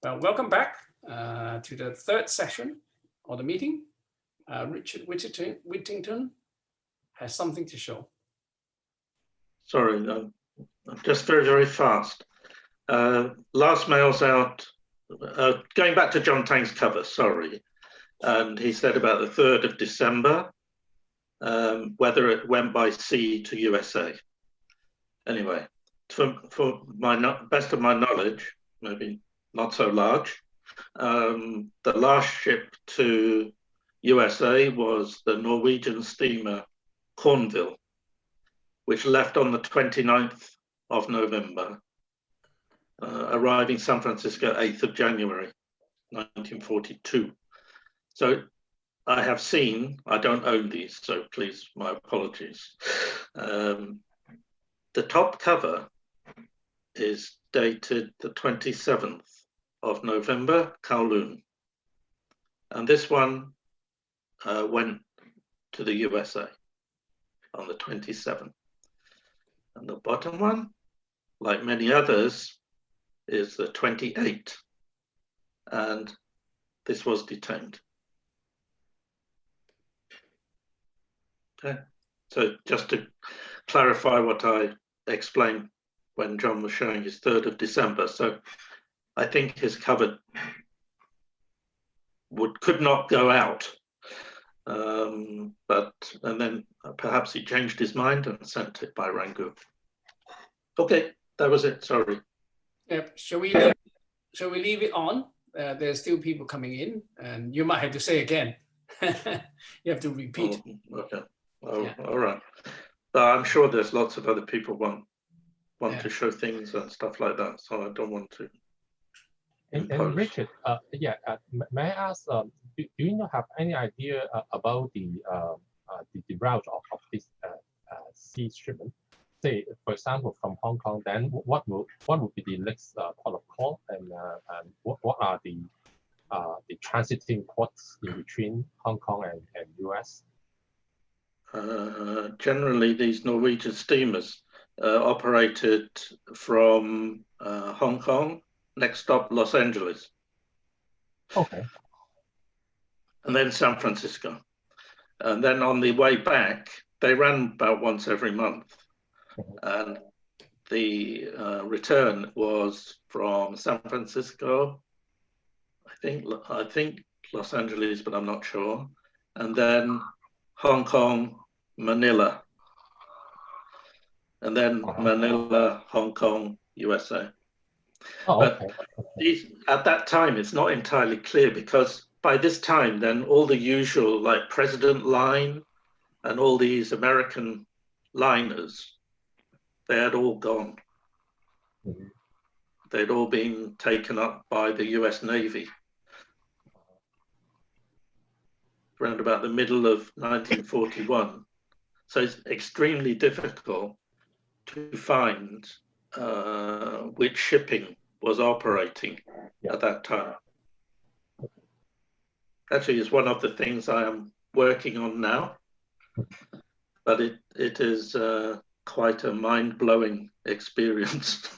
Well, welcome back to the third session of the meeting. Richard Whittington has something to show. Sorry, just very, very fast. Last mail's out, going back to John Tang's cover, sorry. And he said about the 3rd of December, whether it went by sea to USA. Anyway, for my best of my knowledge, maybe not so large, the last ship to USA was the Norwegian steamer Cornwall, which left on the 29th of November, arriving San Francisco 8th of January, 1942. So I have seen, I don't own these, so please, my apologies. The top cover is dated the 27th of November, Kowloon. And this one went to the USA on the 27th. And the bottom one, like many others, is the 28th. And this was detained. Okay, so just to clarify what I explained when John was showing his 3rd of December. So I think his cover could not go out. And then perhaps he changed his mind and sent it by Rangoon. Okay, that was it, sorry. Yep. Shall we leave it on? There's still people coming in, and you might have to say again. You have to repeat. Oh, okay. Oh, yeah. All right. I'm sure there's lots of other people want to show things and stuff like that, so I don't want to. And Richard, may I ask, do you have any idea about the route of this sea shipment? Say, for example, from Hong Kong, then what would be the next port of call, and what are the transiting ports in between Hong Kong and US? Generally, these Norwegian steamers operated from Hong Kong. Next stop, Los Angeles. Okay. And then San Francisco. And then on the way back, they ran about once every month. And the return was from San Francisco, I think Los Angeles, but I'm not sure. And then Hong Kong, Manila. And then Manila, Hong Kong, USA. Oh, okay. At that time, it's not entirely clear, because by this time, then all the usual, like President Line and all these American liners, they had all gone. Mm-hmm. They'd all been taken up by the US Navy. Around about the middle of 1941. So it's extremely difficult to find which shipping was operating at that time. Actually, it's one of the things I am working on now, but it is quite a mind-blowing experience.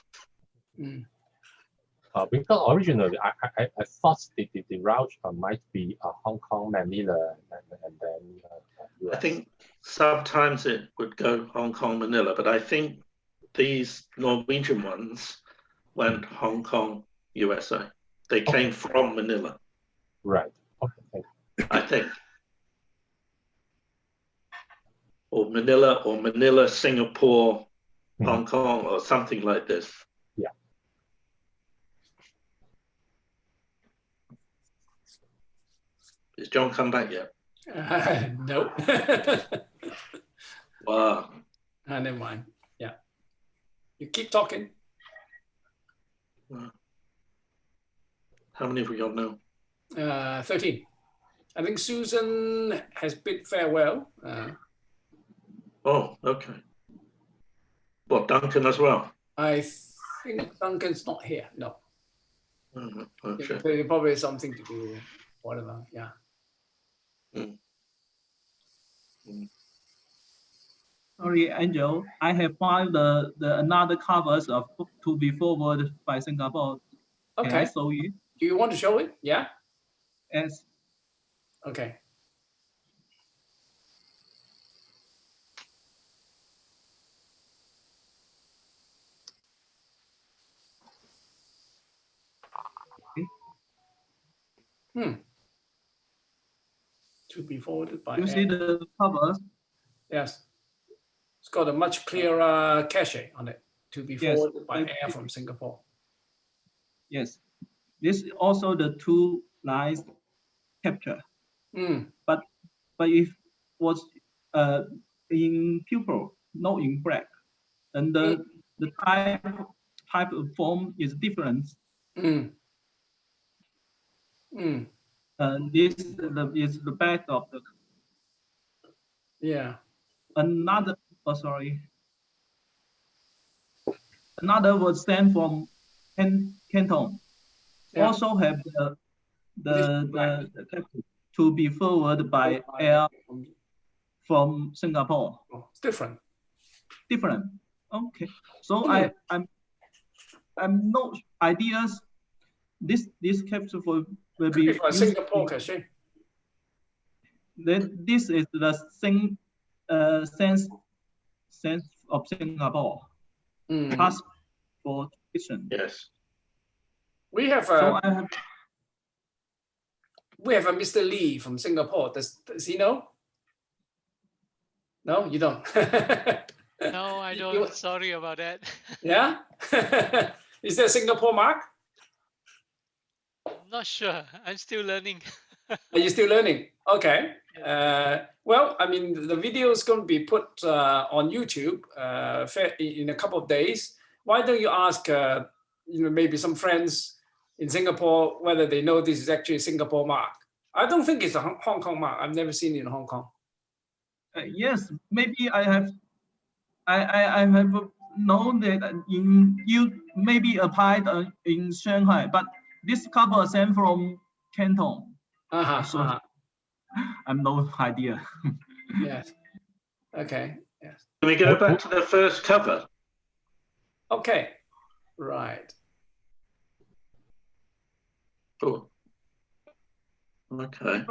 Because originally I thought the route might be Hong Kong, Manila, and then US. I think sometimes it would go Hong Kong, Manila, but I think these Norwegian ones went Hong Kong, USA. They came from Manila. Right. Okay. I think. Or Manila, Singapore, Hong Kong, or something like this. Yeah. Is John come back yet? No. Wow. Never mind. Yeah. You keep talking. How many have we got now? 13. I think Susan has bid farewell. Oh, okay. What, Duncan as well? I think Duncan's not here. No. Okay. There probably is something to do. Whatever. Yeah. Sorry, Angel. I have found the another covers of to be forwarded by Singapore. Okay. Can I show you? Do you want to show it? Yeah. Yes. Okay. To be forwarded by. You see the covers? Yes. It's got a much clearer cache on it. To be forwarded by air from Singapore. Yes. This is also the 2 lines capture. But if was in purple, not in black, and the type of form is different. This is the back of the. Yeah. Another. Oh, sorry. Another was sent from Canton. Yeah. Also have the capture to be forwarded by air from Singapore. Oh, it's different. Different. Okay. So I'm no ideas. This capture will be for Singapore cache. Then this is the sense of Singapore. Passport vision. Yes. We have So we have a Mr. Lee from Singapore. Does he know? No, you don't. No, I don't. Sorry about that. Yeah? Is there a Singapore mark? I'm not sure. I'm still learning. Are you still learning? Okay. Well, I mean, the video is going to be put on YouTube in a couple of days. Why don't you ask, maybe some friends in Singapore whether they know this is actually a Singapore mark? I don't think it's a Hong Kong mark. I've never seen it in Hong Kong. Yes, maybe I have known that you maybe applied in Shanghai, but this cover sent from Canton. So I'm no idea. Yes. Okay. Yes. Can we go back to the first cover? Okay. Right. Oh. Okay.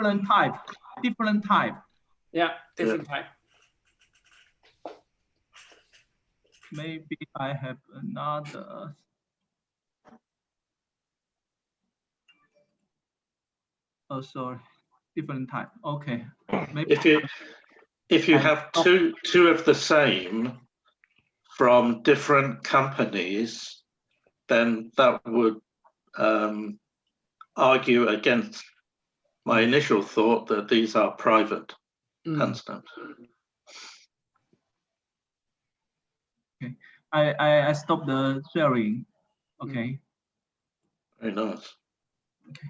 Different type. Yeah, different type. Maybe I have another. Oh, sorry. Different type. Okay. Maybe if you have two of the same from different companies, then that would argue against my initial thought that these are private hand stamps. Okay. I stopped the sharing. Okay. Very nice. Okay.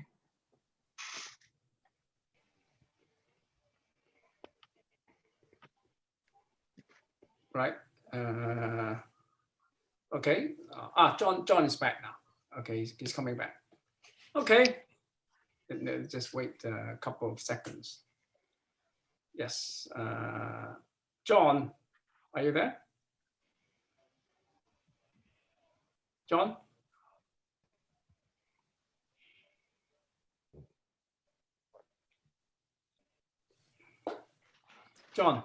Right. Okay. John is back now. Okay, he's coming back. Okay. Just wait a couple of seconds. Yes. John, are you there? John? John?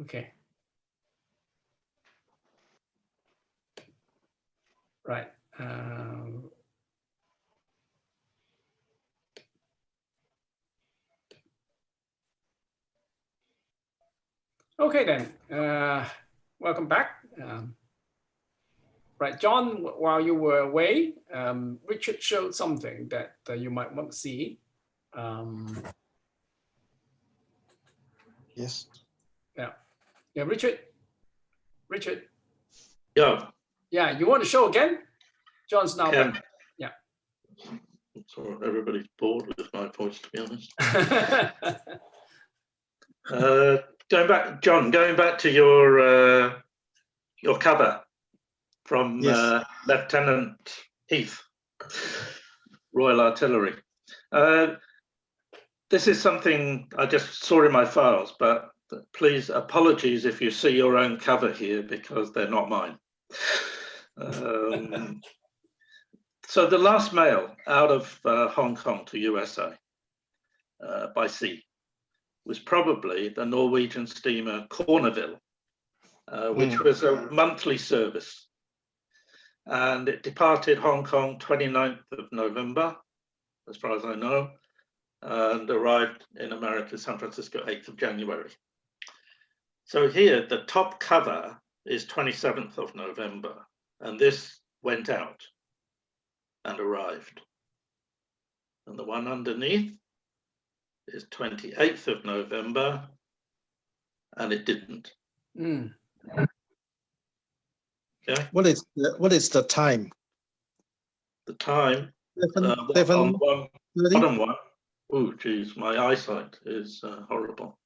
Okay. Right. Okay then. Welcome back. Right, John, while you were away, Richard showed something that you might want to see. Yes. Yeah, Richard. Yeah. Yeah, you want to show again? John's now back. Yeah. So everybody's bored with my voice, to be honest. Going back, John. Going back to your cover from Lieutenant Heath, Royal Artillery. This is something I just saw in my files, but please apologies if you see your own cover here because they're not mine. So the last mail out of Hong Kong to USA by sea was probably the Norwegian steamer Corneville, which was a monthly service. And it departed Hong Kong 29th of November, as far as I know, and arrived in America, San Francisco, 8th of January. So here, the top cover is 27th of November, and this went out and arrived. And the one underneath is 28th of November, and it didn't. Okay. What is the time? The time on the bottom one. Oh, geez, my eyesight is horrible.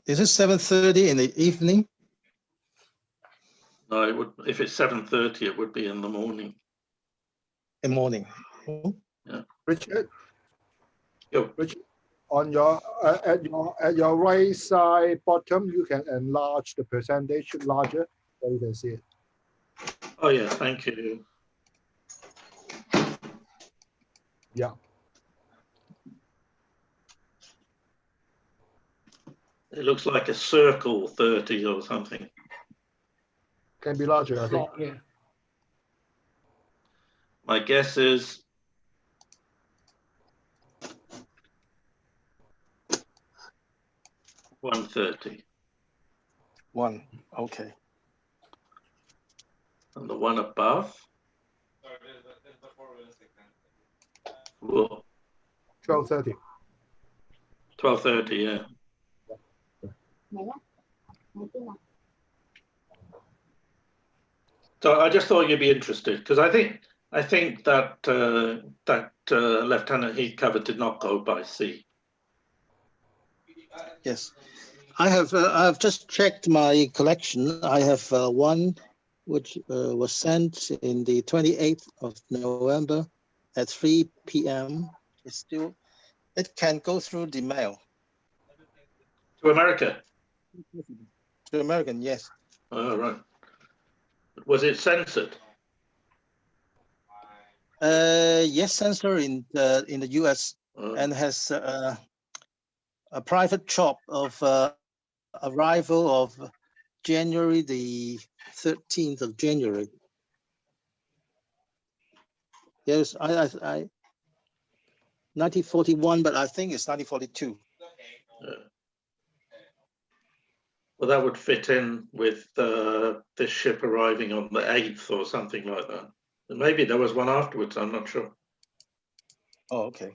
Is it 7:30 in the evening? No, it would. If it's 7:30, it would be in the morning. In the morning. Yeah. Richard. Yo. Richard, on your at your right side bottom, you can enlarge the percentage larger so you can see it. Oh yeah, thank you. Yeah. It looks like a circle 30 or something. Can be larger, I think. Yeah. My guess is 130. One. Okay. And the one above? Whoa. 12:30. 12:30, yeah. So I just thought you'd be interested because I think that Lieutenant Heath cover did not go by sea. Yes, I've just checked my collection. I have one which was sent in the 28th of November at 3 p.m. It can go through the mail. To America? To American, yes. Oh, right. Was it censored? Yes, censored in the U.S. And has a private chop of arrival of January the 13th of January. Yes, I 1941, but I think it's 1942. Well, that would fit in with this ship arriving on the 8th or something like that. And maybe there was one afterwards, I'm not sure. Oh, okay.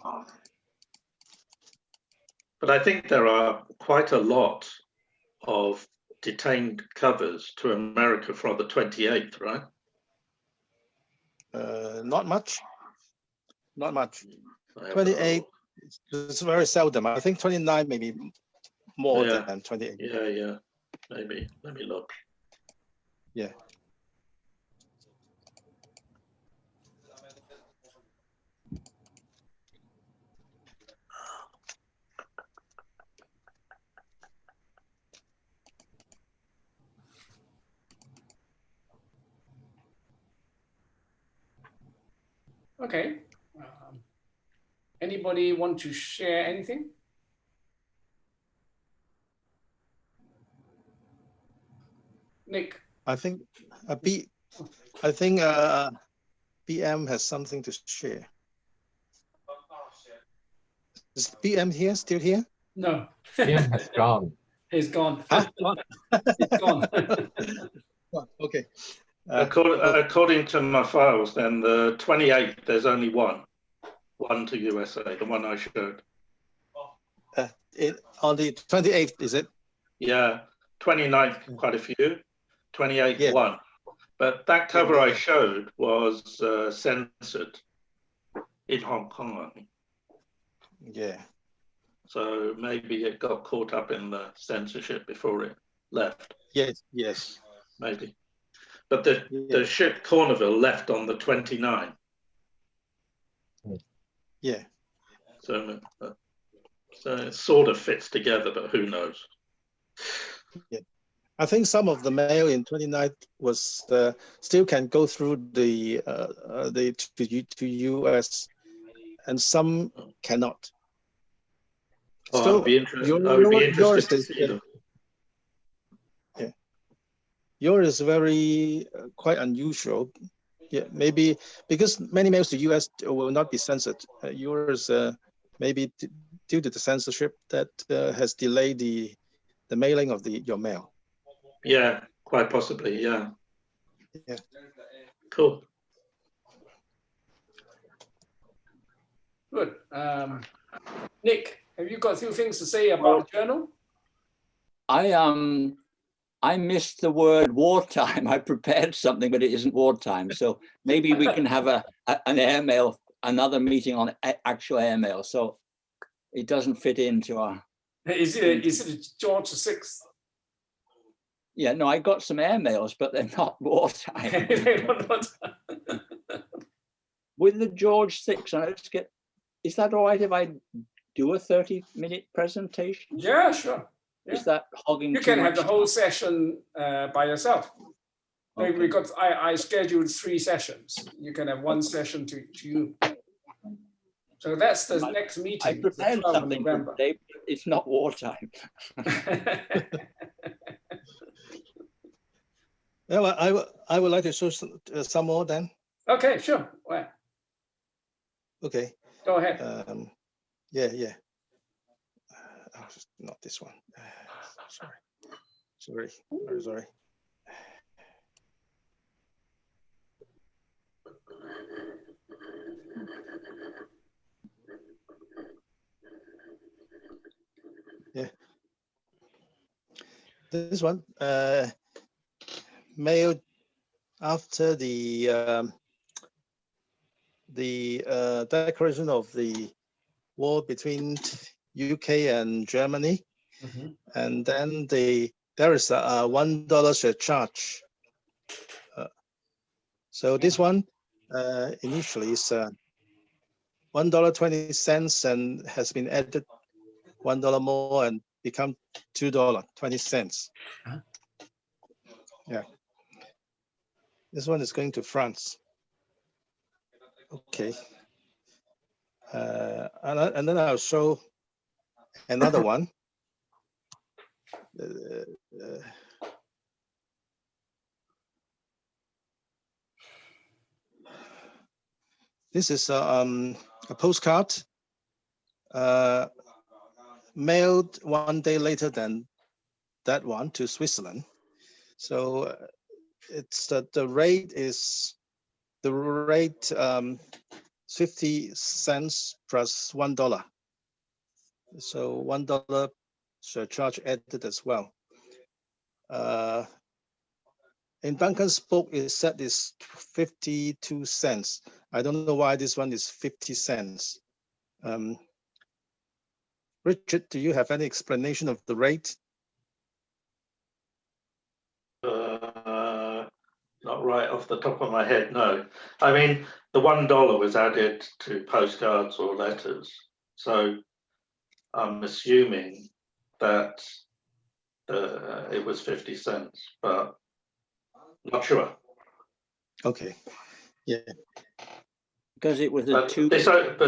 But I think there are quite a lot of detained covers to America for the 28th, right? Not much. Not much. 28 is very seldom. I think 29 maybe more than 28. Yeah. Maybe. Let me look. Yeah. Okay. Anybody want to share anything? Nick. I think BM has something to share. Is BM here? Still here? No. BM has gone. He's gone. Huh? He's gone. Okay. According to my files, then the 28th, there's only one to USA, the one I showed. On the 28th, is it? Yeah, 29th, quite a few. 28th, yeah. One. But that cover I showed was censored in Hong Kong, I think. Yeah. So maybe it got caught up in the censorship before it left. Yes. Maybe. But the ship Corneville left on the 29th. Yeah. So it sort of fits together, but who knows? Yeah. I think some of the mail in 29 was still can go through the to US, and some cannot. Oh, So I would be interested to see them. Yeah, yours is very quite unusual. Yeah, maybe because many mails to US will not be censored. Yours maybe due to the censorship that has delayed the mailing of your mail. Yeah, quite possibly. Yeah. Yeah. Cool. Good. Nick, have you got a few things to say about the journal? I missed the word wartime. I prepared something, but it isn't wartime. So maybe we can have an airmail, another meeting on actual airmail. So it doesn't fit into our. Is it George VI? Yeah, no, I got some airmails, but they're not wartime. With the George VI, is that all right if I do a 30-minute presentation? Yeah, sure. Yeah. Is that hogging you too can have much the whole time? session by yourself. Okay. I scheduled 3 sessions. You can have 1 session to you. So that's the next meeting. I prepared something for today, but it's not wartime. Yeah, well, I would like to show some more then. Okay, sure. Well, okay. Go ahead. Yeah. Not this one. Sorry. Yeah. This one, mailed after the declaration of the war between UK and Germany, and then there is a $1 surcharge. So this one initially is $1.20 and has been added $1 more and become $2.20. Yeah. This one is going to France. Okay. And then I'll show another one. This is a postcard mailed 1 day later than that one to Switzerland. So it's the rate is 50 cents plus $1. So $1 surcharge added as well. In Duncan's book, it said it's 52 cents. I don't know why this one is 50 cents. Richard, do you have any explanation of the rate? Not right off the top of my head, no. I mean, the $1 was added to postcards or letters. So I'm assuming that it was 50 cents, but not sure. Okay, yeah. Because it was but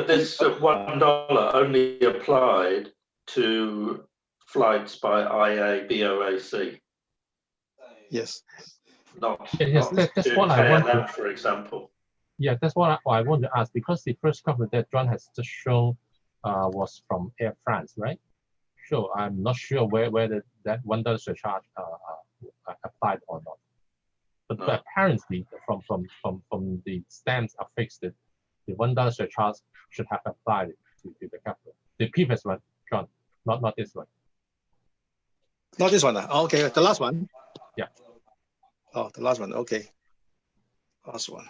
this $1 only applied to flights by IABOAC. Yes. Yes, that's what I want to, for example. Yeah, that's what I want to ask, because the first cover that John has just shown was from Air France, right? Sure, I'm not sure whether that $1 surcharge applied or not. But apparently, from the stamps affixed, the $1 surcharge should have applied to the cover. The previous one, John, not this one. Not this one. Okay, the last one. Yeah. Oh, the last one. Okay. Last one.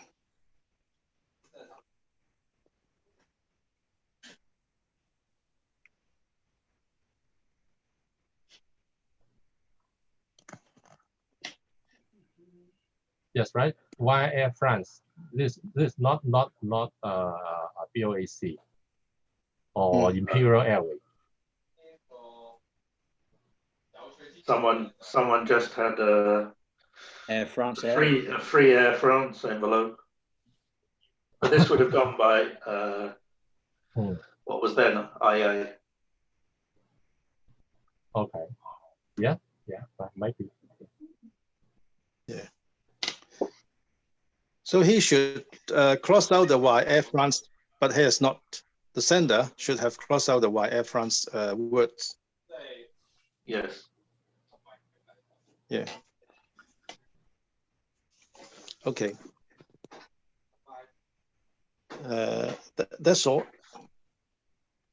Yes, right. Why Air France? This not BOAC or Imperial Airways. Someone just had a Air France free Air France envelope. But this would have gone by what was then IA. Okay. Yeah, that might be. Yeah. So he should cross out the Y Air France, but he has not. The sender should have crossed out the Y Air France words. Yes. Yeah. Okay. That's all.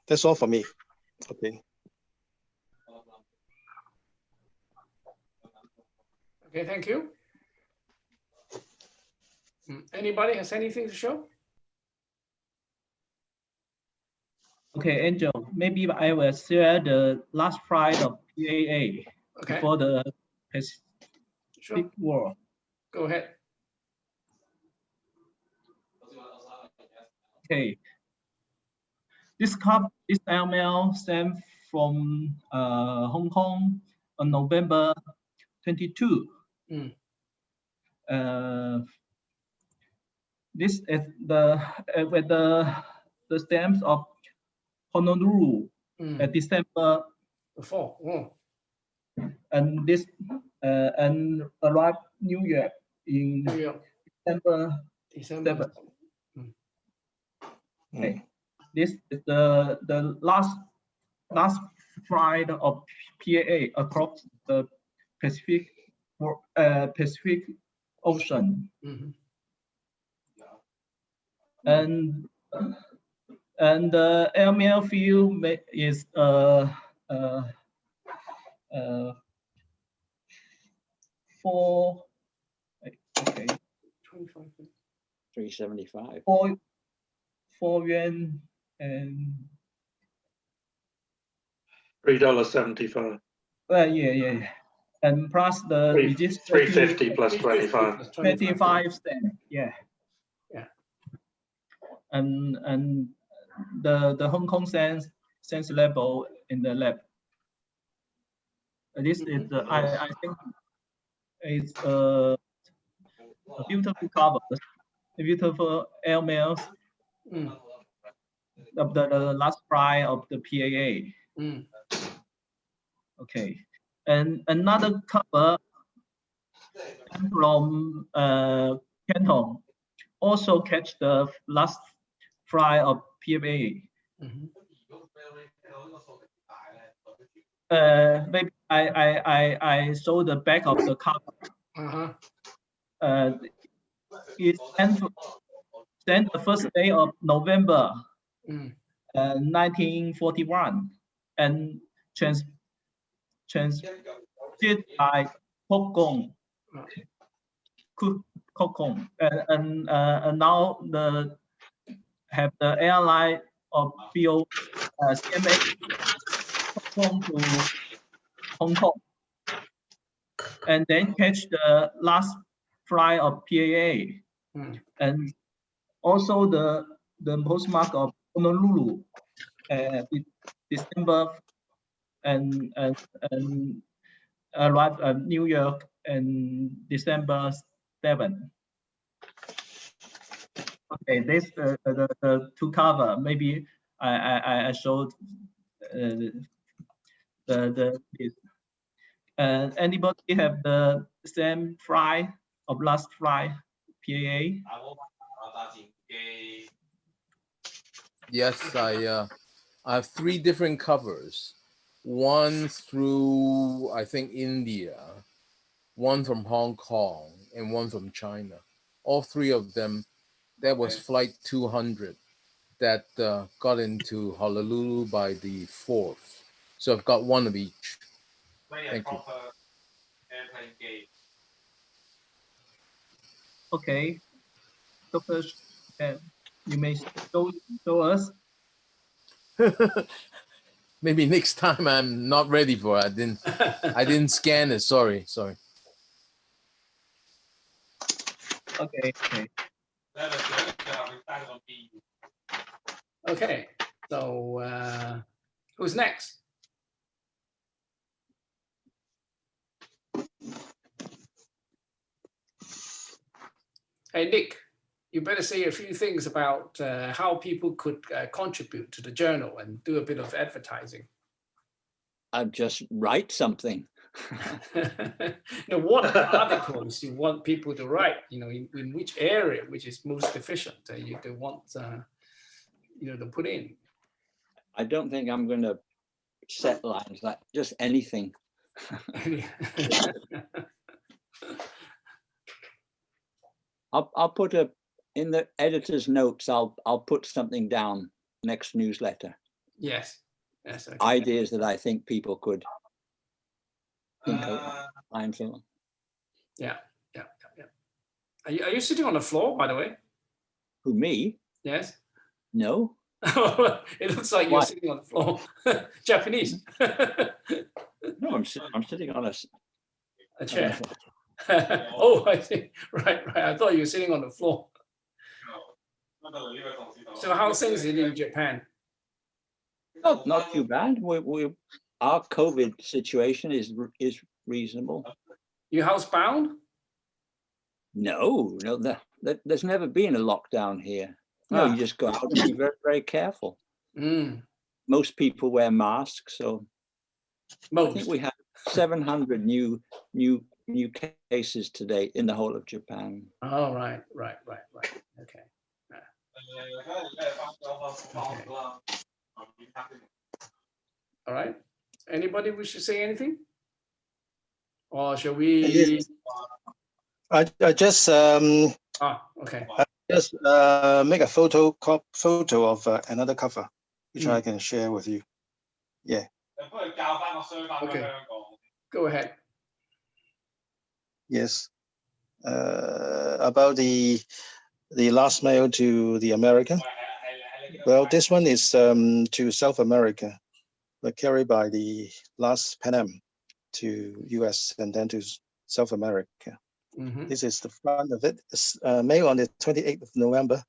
That's all for me. Okay. Okay, thank you. Anybody has anything to show? Okay, Angel, maybe I will share the last flight of PAA before the Pacific War. Go ahead. Okay. This airmail sent from Hong Kong on November 22. This is with the stamps of Honolulu at December 4. And this and arrived New York in December 7. Okay. This is the last flight of PAA across the Pacific Ocean. And the airmail field is 375. 4 yuan and $3.75. Yeah. And plus the registration 350 plus 25. 25 cents. Yeah. And the Hong Kong sense level in the lab. This is I think it's a beautiful cover, beautiful airmails of the last flight of the PAA. Okay, and another cover from Canton also catch the last flight of PAA. Maybe I saw the back of the cover. It sent the first day of November 1941 and translated by Kokong. And now have the airline of BO CMA to Hong Kong, and then catch the last flight of PAA, and also the postmark of Honolulu, December, and arrived at New York in December 7. Okay, this the two cover. Maybe I showed this. Anybody have the same flight of last flight PAA? Yes, I have 3 different covers. One through, I think, India, one from Hong Kong, and one from China. All 3 of them, that was flight 200 that got into Honolulu by the 4th. So I've got one of each. Thank you. Okay, Dr. You may show us. Maybe next time. I'm not ready for it. I didn't scan it. Sorry. Okay. Okay. So who's next? Hey, Nick, you better say a few things about how people could contribute to the journal and do a bit of advertising. I'd just write something. Now, what articles you want people to write? You know, in which area, which is most efficient, you they want you know, to put in. I don't think I'm going to set lines like just anything. I'll put in the editor's notes. I'll put something down next newsletter. Yes. Yes. Okay. Ideas that I think people could think of. Yeah. Are you sitting on the floor, by the way? Who, me? Yes. No. It looks like you're sitting on the floor. Japanese. No, I'm sitting on a chair. Oh, I see. Right. I thought you were sitting on the floor. So how things in Japan? Not too bad. Our COVID situation is reasonable. You housebound? No. There's never been a lockdown here. No, you just go out and be very, very careful. Most people wear masks, so I think we had 700 new cases today in the whole of Japan. Oh, right. Okay. All right. Anybody wish to say anything? Or shall we? Yes. I just okay. I just make a photo of another cover, which I can share with you. Yeah. Okay. Go ahead. Yes. About the last mail to the American. Well, this one is to South America, but carried by the last Pan Am to US and then to South America. This is the front of it. It's mailed on the 28th of November.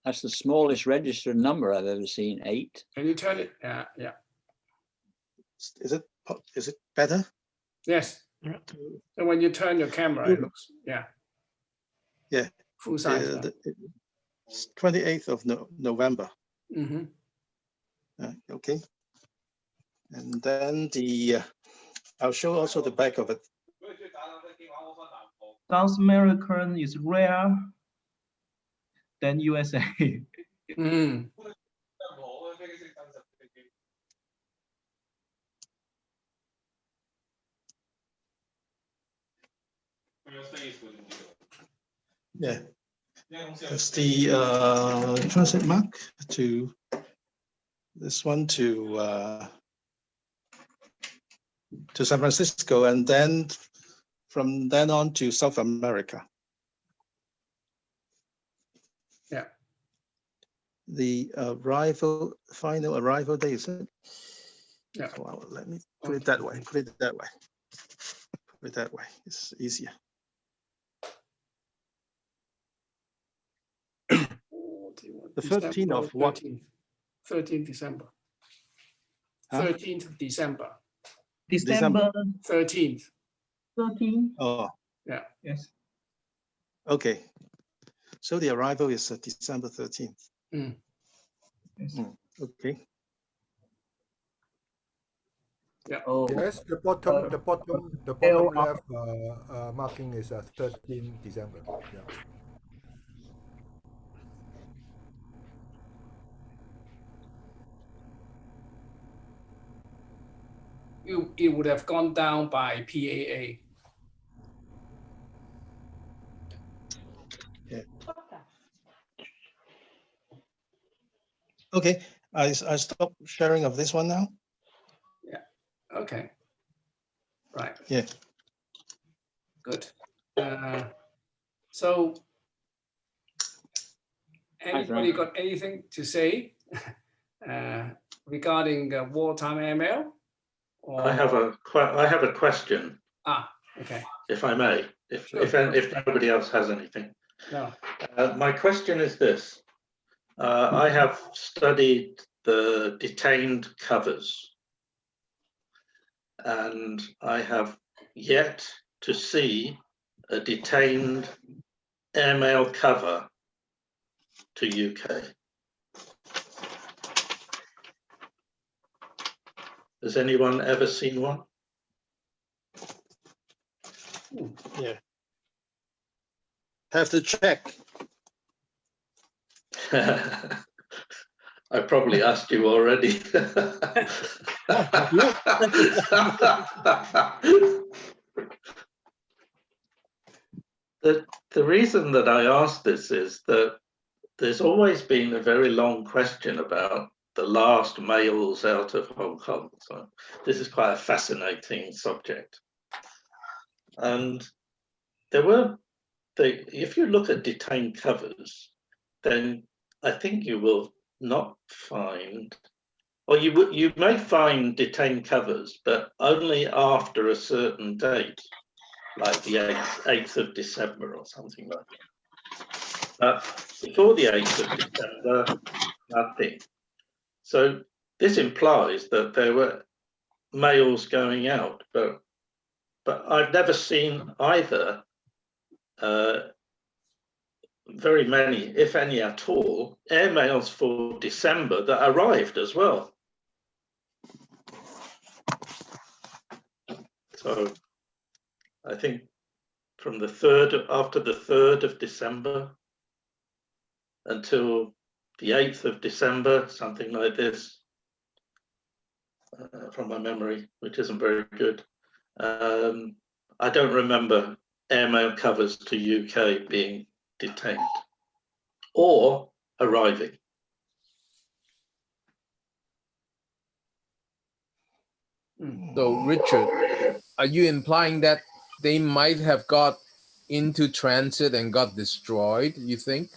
That's the smallest registered number I've ever seen, 8. Can you turn it? Yeah. Is it better? Yes. So when you turn your camera, it looks, yeah. Full size. 28th of November. Okay. And then I'll show also the back of it. South American is rare than USA. Yeah. That's the transit mark to this one to San Francisco, and then from then on to South America. Yeah. The final arrival date, is it? Yeah. Well, let me put it that way. Put it that way. It's easier. The 13th of what? 13th December. Huh? 13th of December. December 13th. 13th. Oh. Yeah. Yes. Okay. So the arrival is December 13th. Yes. Okay. Yeah. Oh. Yes, the bottom left marking is 13 December. Yeah. It would have gone down by PAA. Yeah. Okay, I stop sharing of this one now. Yeah. Okay. Right. Yeah. Good. So, anybody got anything to say regarding wartime airmail? I have a question. Okay. If I may, if nobody else has anything. No. My question is this. I have studied the detained covers, and I have yet to see a detained airmail cover to UK? Has anyone ever seen one? Yeah. Have to check. I probably asked you already. The reason that I asked this is that there's always been a very long question about the last mails out of Hong Kong. So this is quite a fascinating subject. And if you look at detained covers, then I think you will not find, or you may find detained covers, but only after a certain date, like the 8th of December or something like that. But before the 8th of December, nothing. So this implies that there were mails going out, but I've never seen either very many, if any at all, airmails for December that arrived as well. So I think from the 3rd, after the 3rd of December until the 8th of December, something like this, from my memory, which isn't very good. I don't remember airmail covers to UK being detained or arriving. So, Richard, are you implying that they might have got into transit and got destroyed, you think?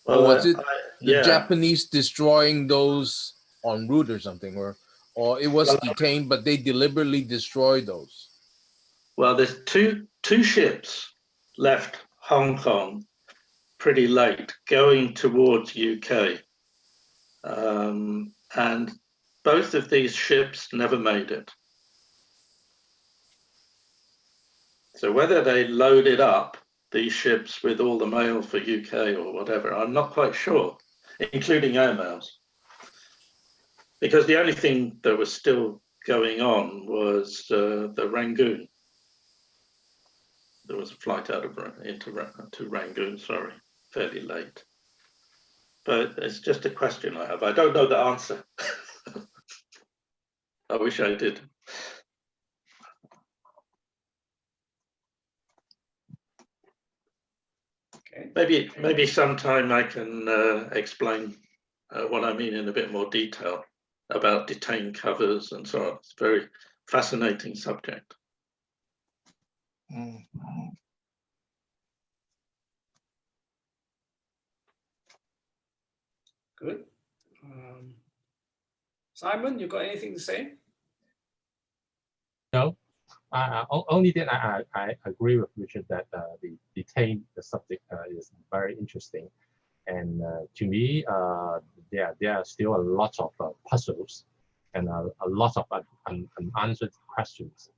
Well, or was it the yeah. Japanese destroying those en route or something? Or it was detained, but they deliberately destroyed those? Well, there's two ships left Hong Kong pretty late, going towards UK. And both of these ships never made it. So whether they loaded up these ships with all the mail for UK or whatever, I'm not quite sure, including airmails. Because the only thing that was still going on was the Rangoon. There was a flight out of to Rangoon, sorry, fairly late. But it's just a question I have. I don't know the answer. I wish I did. Okay. Maybe sometime I can explain what I mean in a bit more detail about detained covers and so on. It's a very fascinating subject. Good. Simon, you got anything to say? No. Only that I agree with Richard that the detained subject is very interesting, and to me there are still a lot of puzzles and a lot of unanswered questions.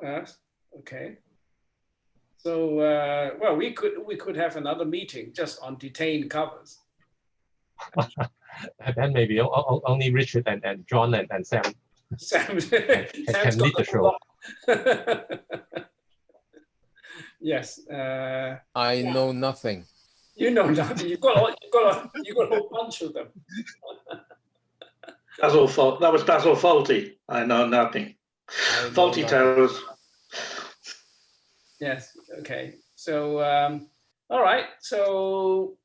Okay. So well, we could have another meeting just on detained covers. And then maybe only Richard and John and Sam. Sam can lead the show. Yes. I know nothing. You know nothing. You've got a whole bunch of them. That was Basil Fawlty. I know nothing. Fawlty Towers. Yes. Okay. So all right. So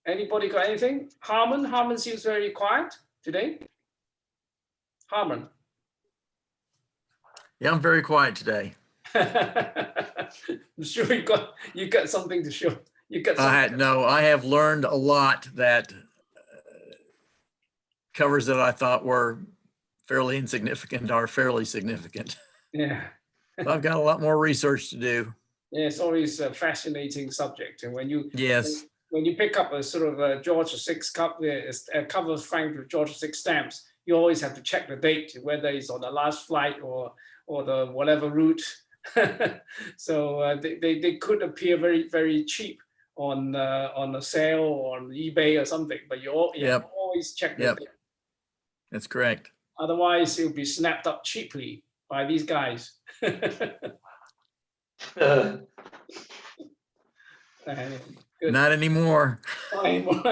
anybody got anything? Harmon seems very quiet today. Harmon. Yeah, I'm very quiet today. I'm sure you got something to show. You got something. I have learned a lot that covers that I thought were fairly insignificant are fairly significant. Yeah. So I've got a lot more research to do. Yeah, it's always a fascinating subject, and when you when you pick up a sort of a George VI cover framed with George VI stamps, you always have to check the date, whether it's on the last flight or the whatever route, So they could appear very, very cheap on a sale or on eBay or something, but you always check the date. That's correct. Otherwise, it'll be snapped up cheaply by these guys. Not anymore. Not anymore.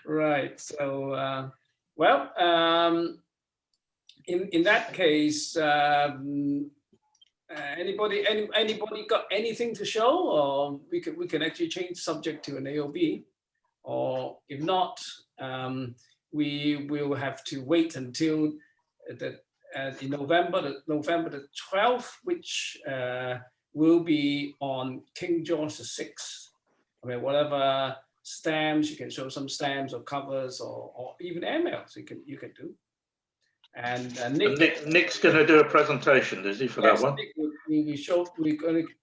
Right. So, well, in that case, anybody got anything to show, or we can actually change subject to an AOB, or if not, we will have to wait until in November the 12th, which will be on King George VI. I mean, whatever stamps you can show, some stamps or covers or even airmails you can do. And Nick's going to do a presentation, is he, for that one? We're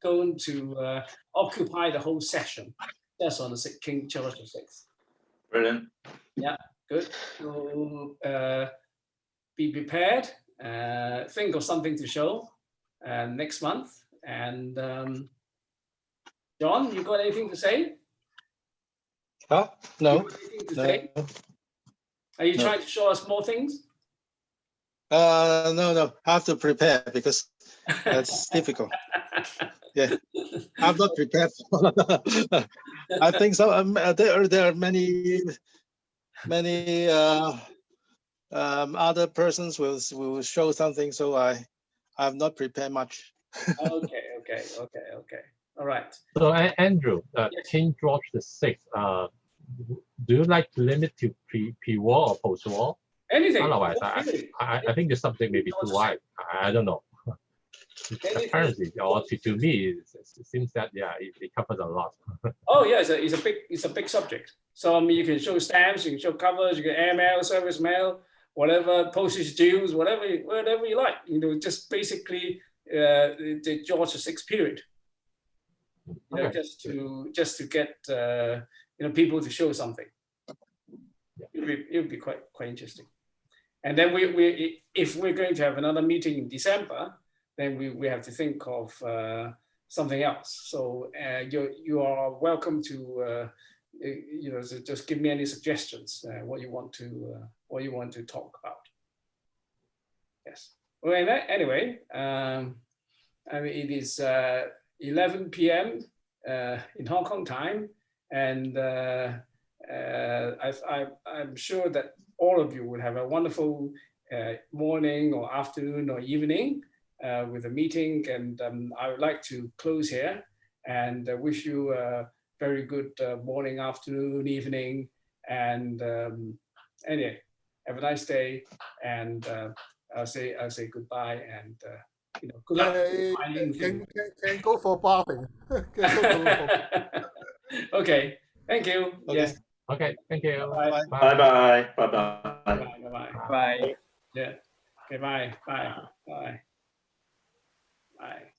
going to occupy the whole session. That's on the King George VI. Brilliant. Yeah, good. So be prepared. Think of something to show next month. And John, you got anything to say? Huh? No. Say? Are you trying to show us more things? No. I have to prepare because that's difficult. Yeah, I'm not prepared. I think so. There are many other persons will show something, so I'm not prepared much. Okay. All right. So Andrew, Yes. King George VI. Do you like to limit to pre-war or post-war? Anything. Otherwise, I think the subject may be too wide. I don't know. Apparently, or to me, it seems that it covers a lot. Oh yeah, it's a big subject. So I mean, you can show stamps, you can show covers, you can airmail, service mail, whatever, postage dues, whatever you like. You know, just basically the George VI period. You know, just to get people to show something. It would be quite interesting. And then we if we're going to have another meeting in December, then we have to think of something else. So you are welcome to so just give me any suggestions what you want to talk about. Yes. Well, anyway, I mean, it is 11 p.m. In Hong Kong time, and I'm sure that all of you will have a wonderful morning or afternoon or evening with a meeting. And I would like to close here and wish you a very good morning, afternoon, evening, and anyway, have a nice day. And I'll say goodbye and good luck. Can go for bathing. Okay. Thank you. Okay. Yes. Okay. Thank you. Bye. Bye. Bye. Yeah. Okay. Bye. Bye.